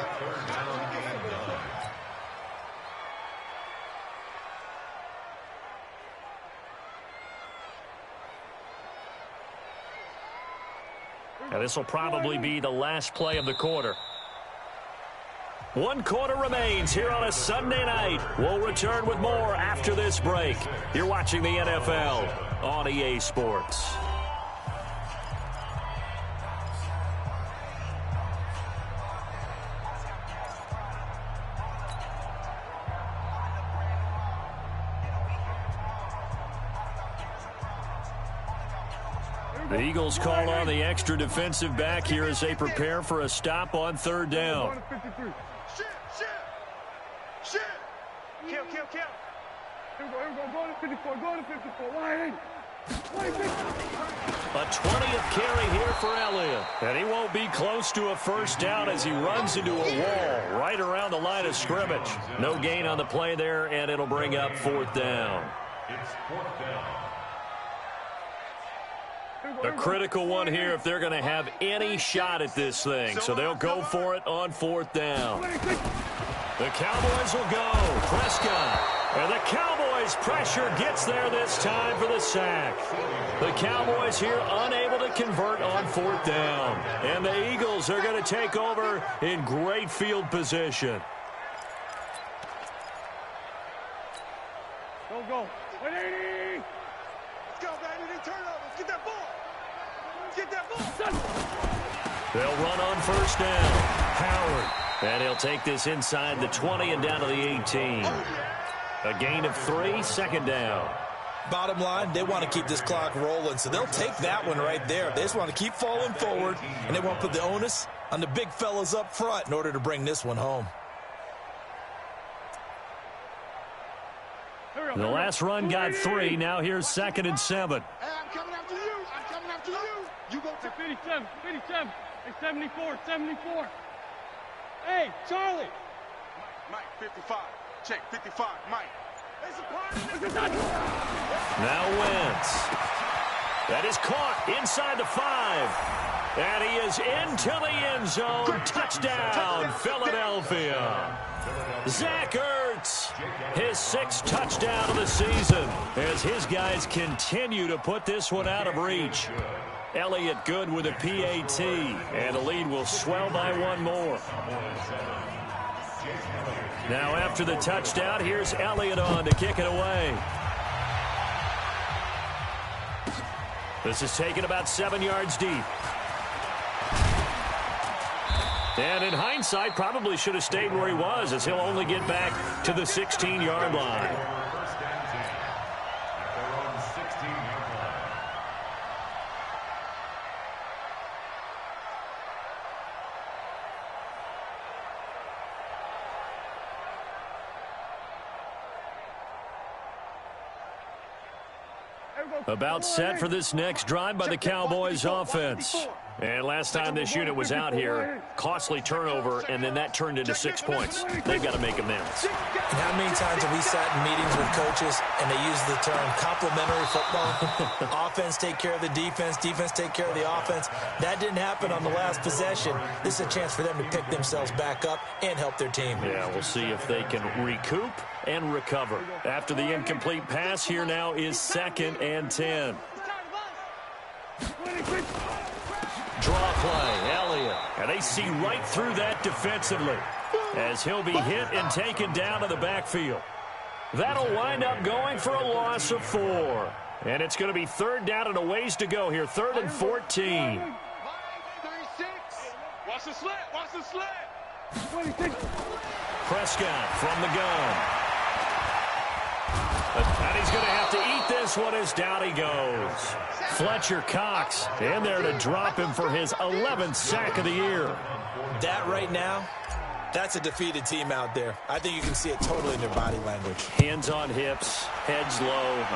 Now this will probably be the last play of the quarter. 1 quarter remains here on a Sunday night. We'll return with more after this break. You're watching the NFL on EA Sports. The Eagles call on the extra defensive back here as they prepare for a stop on 3rd down. Kill. Here we go. Go to 54. Why? A 20th carry here for Elliott. And he won't be close to a first down as he runs into a wall right around the line of scrimmage. No gain on the play there, and it'll bring up 4th down. It's 4th down. A critical one here if they're going to have any shot at this thing. So they'll go for it on 4th down. The Cowboys will go. Prescott. And the Cowboys' pressure gets there this time for the sack. The Cowboys here unable to convert on 4th down. And the Eagles are going to take over in great field position. Go. 180. Let's go, baby. Turnovers. Get that ball. Get that ball. They'll run on 1st down. Howard. And he'll take this inside the 20 and down to the 18. A gain of 3, 2nd down. Bottom line, they want to keep this clock rolling, so they'll take that one right there. They just want to keep falling forward, and they want to put the onus on the big fellas up front in order to bring this one home. The last run got 3. Now here's 2nd and 7. Hey, I'm coming after you. I'm coming after you. You go to 57. Hey, 74. Hey, Charlie. Mike, 55. Check, 55. Mike. Now Wentz. That is caught inside the 5. And he is into the end zone. Touchdown, Philadelphia. Zach Ertz, his 6th touchdown of the season as his guys continue to put this one out of reach. Elliott good with a PAT, and the lead will swell by 1 more. Now after the touchdown, here's Elliott on to kick it away. This is taken about 7 yards deep. And in hindsight, probably should have stayed where he was, as he'll only get back to the 16-yard line. First down 10 at their own 16-yard line. About set for this next drive by the Cowboys offense. And last time this unit was out here, costly turnover, and then that turned into 6 points. They've got to make amends. And how many times have we sat in meetings with coaches and they use the term complementary football? Offense take care of the defense, defense take care of the offense. That didn't happen on the last possession. This is a chance for them to pick themselves back up and help their team. Yeah, we'll see if they can recoup and recover. After the incomplete pass, here now is 2nd and 10. Draw play, Elliott. And they see right through that defensively as he'll be hit and taken down to the backfield. That'll wind up going for a loss of 4. And it's going to be 3rd down and a ways to go here. 3rd and 14. 36. Watch the slant. Watch the slant. Prescott from the gun. And he's going to have to eat this one as down he goes. Fletcher Cox in there to drop him for his 11th sack of the year. That right now, that's a defeated team out there. I think you can see it totally in their body language. Hands on hips, heads low.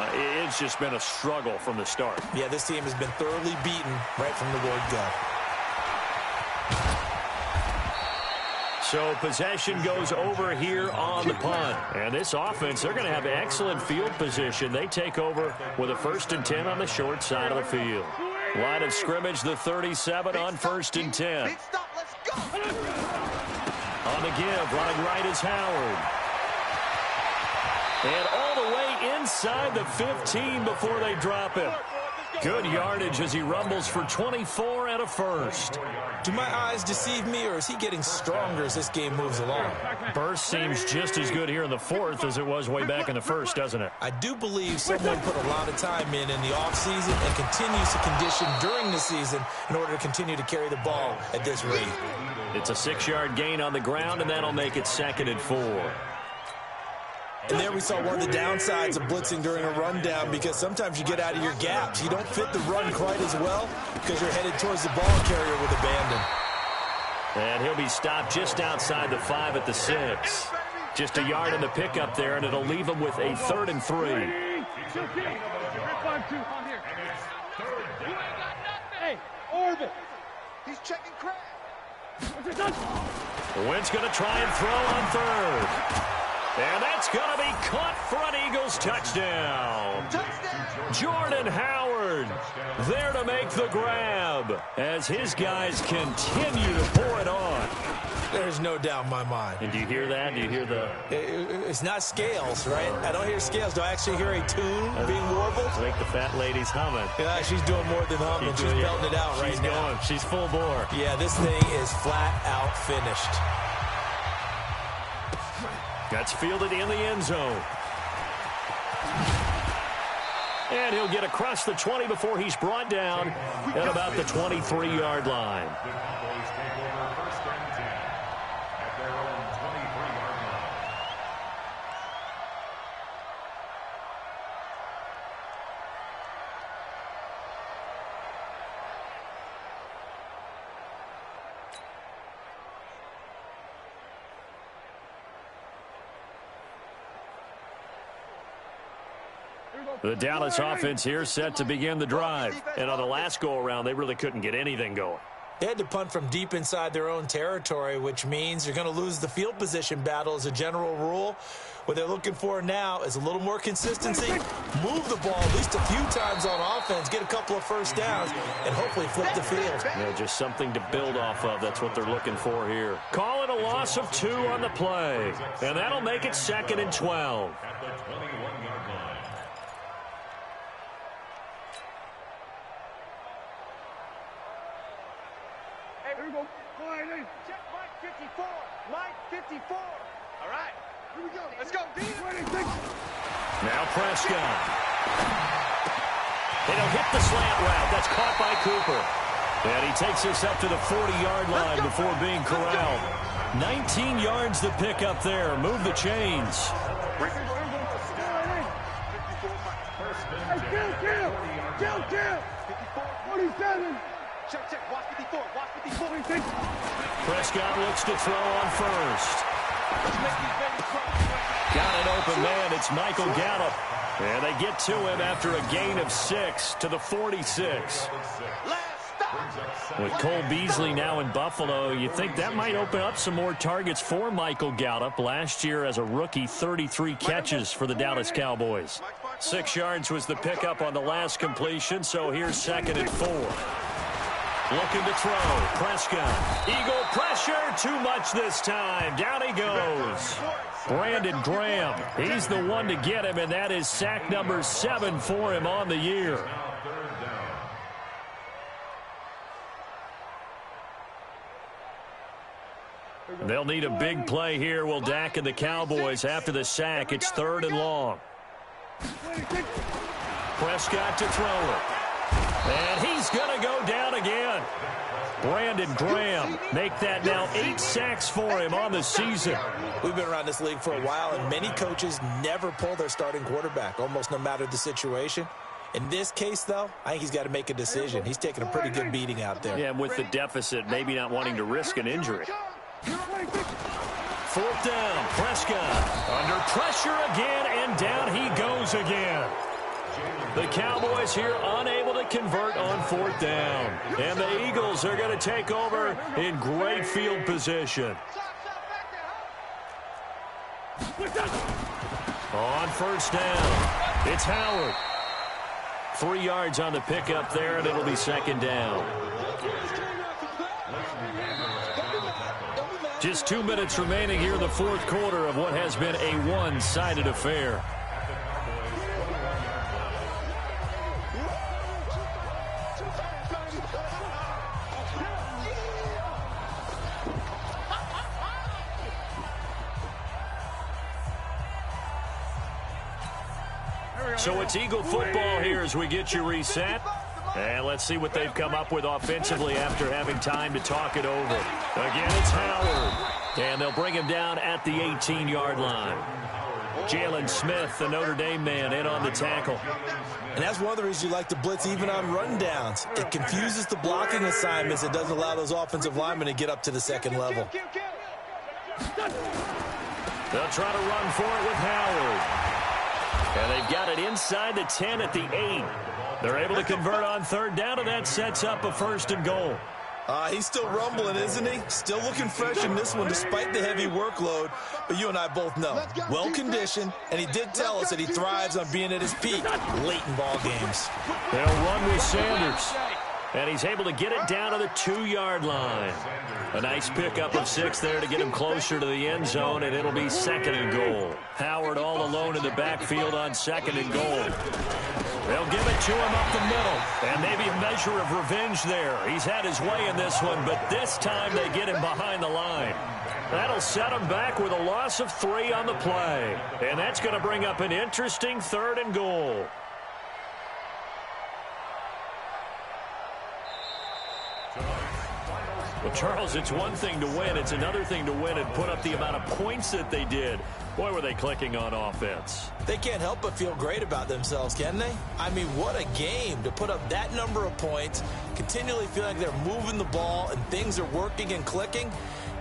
It's just been a struggle from the start. Yeah, this team has been thoroughly beaten right from the word go. So possession goes over here on the punt. And this offense, they're going to have excellent field position. They take over with a 1st and 10 on the short side of the field. Line of scrimmage, the 37 on 1st and 10. On the give, running right is Howard. And all the way inside the 15 before they drop him. Good yardage as he rumbles for 24 and a 1st. Do my eyes deceive me, or is he getting stronger as this game moves along? Burst seems just as good here in the 4th as it was way back in the 1st, doesn't it? I do believe someone put a lot of time in the offseason and continues to condition during the season in order to continue to carry the ball at this rate. It's a 6-yard gain on the ground, and that'll make it 2nd and 4. And there we saw one of the downsides of blitzing during a rundown, because sometimes you get out of your gaps. You don't fit the run quite as well because you're headed towards the ball carrier with abandon. And he'll be stopped just outside the 5 at the 6. Just a yard in the pickup there, and it'll leave him with a 3rd and 3. Orbit. He's checking crab. Wentz going to try and throw on third. And that's going to be caught for an Eagles touchdown. Jordan Howard there to make the grab as his guys continue to pour it on. There's no doubt in my mind. And do you hear that? Do you hear the... It's not scales, right? I don't hear scales. Do I actually hear a tune being warbled? I think the fat lady's humming. Yeah, she's doing more than humming. She's belting it out right now. She's full bore. Yeah, this thing is flat out finished. That's fielded in the end zone. And he'll get across the 20 before he's brought down at about the 23-yard line. The Dallas offense here set to begin the drive. And on the last go-around, they really couldn't get anything going. They had to punt from deep inside their own territory, which means you're going to lose the field position battle as a general rule. What they're looking for now is a little more consistency, move the ball at least a few times on offense, get a couple of first downs, and hopefully flip the field. Yeah, just something to build off of. That's what they're looking for here. Call it a loss of 2 on the play. And that'll make it 2nd and 12. At the 21-yard line. Here we go. Check Mike 54. Mike 54. All right. Here we go. Let's go. Now Prescott. And he'll hit the slant route. That's caught by Cooper. And he takes us up to the 40-yard line before being corralled. 19 yards to pick up there. Move the chains. Kill. 47. Check. Watch 54. Watch 54. Prescott looks to throw on first. Got an open man. It's Michael Gallup. And they get to him after a gain of 6 to the 46. With Cole Beasley now in Buffalo, you think that might open up some more targets for Michael Gallup. Last year as a rookie, 33 catches for the Dallas Cowboys. 6 yards was the pickup on the last completion, so here's 2nd and 4. Looking to throw. Prescott. Eagle pressure. Too much this time. Down he goes. Brandon Graham. He's the one to get him, and that is sack number 7 for him on the year. They'll need a big play here. Will Dak and the Cowboys after the sack. It's 3rd and long. Prescott to throw it. And he's going to go down again. Brandon Graham make that now 8 sacks for him on the season. We've been around this league for a while, and many coaches never pull their starting quarterback, almost no matter the situation. In this case, though, I think he's got to make a decision. He's taking a pretty good beating out there. Yeah, and with the deficit, maybe not wanting to risk an injury. 4th down, Prescott under pressure again, and down he goes again. The Cowboys here unable to convert on 4th down. And the Eagles are going to take over in great field position. On 1st down, it's Howard. 3 yards on the pickup there, and it'll be 2nd down. Just 2 minutes remaining here in the 4th quarter of what has been a one-sided affair. So it's Eagle football here as we get you reset. And let's see what they've come up with offensively after having time to talk it over. Again, it's Howard. And they'll bring him down at the 18-yard line. Jalen Smith, the Notre Dame man, in on the tackle. And that's one of the reasons you like to blitz even on rundowns. It confuses the blocking assignments. It doesn't allow those offensive linemen to get up to the 2nd level. They'll try to run for it with Howard. And they've got it inside the 10 at the 8. They're able to convert on third down, and that sets up a 1st and goal. He's still rumbling, isn't he? Still looking fresh in this one despite the heavy workload. But you and I both know, well-conditioned, and he did tell us that he thrives on being at his peak late in ball games. They'll run with Sanders. And he's able to get it down to the 2-yard line. A nice pickup of 6 there to get him closer to the end zone, and it'll be 2nd and goal. Howard all alone in the backfield on 2nd and goal. They'll give it to him up the middle, and maybe a measure of revenge there. He's had his way in this one, but this time they get him behind the line. That'll set him back with a loss of 3 on the play. And that's going to bring up an interesting 3rd and goal. Well, Charles, it's one thing to win. It's another thing to win and put up the amount of points that they did. Boy, were they clicking on offense. They can't help but feel great about themselves, can they? I mean, what a game to put up that number of points, continually feel like they're moving the ball and things are working and clicking.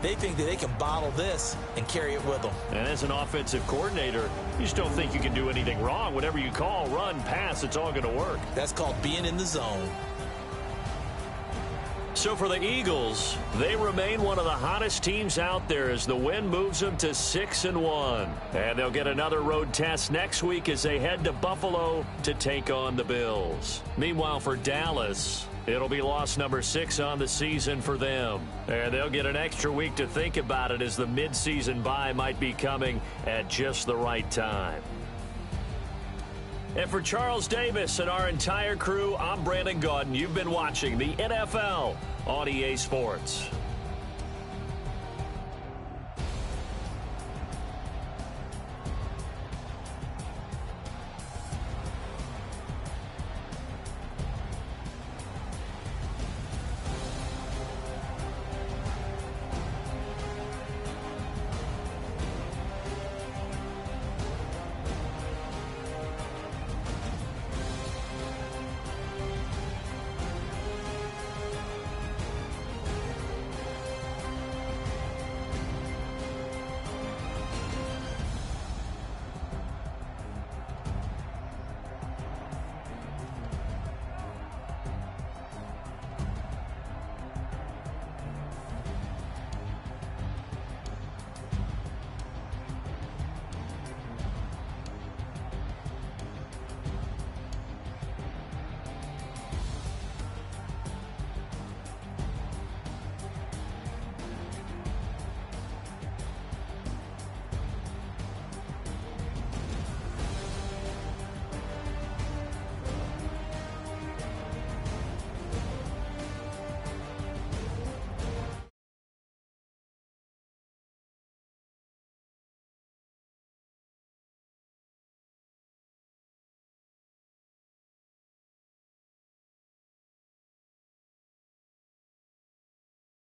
They think that they can bottle this and carry it with them. And as an offensive coordinator, you just don't think you can do anything wrong. Whatever you call, run, pass, it's all going to work. That's called being in the zone. So for the Eagles, they remain one of the hottest teams out there as the win moves them to 6-1. And they'll get another road test next week as they head to Buffalo to take on the Bills. Meanwhile, for Dallas, it'll be loss number 6 on the season for them. And they'll get an extra week to think about it as the midseason bye might be coming at just the right time. And for Charles Davis and our entire crew, I'm Brandon Gaudin. You've been watching the NFL on EA Sports.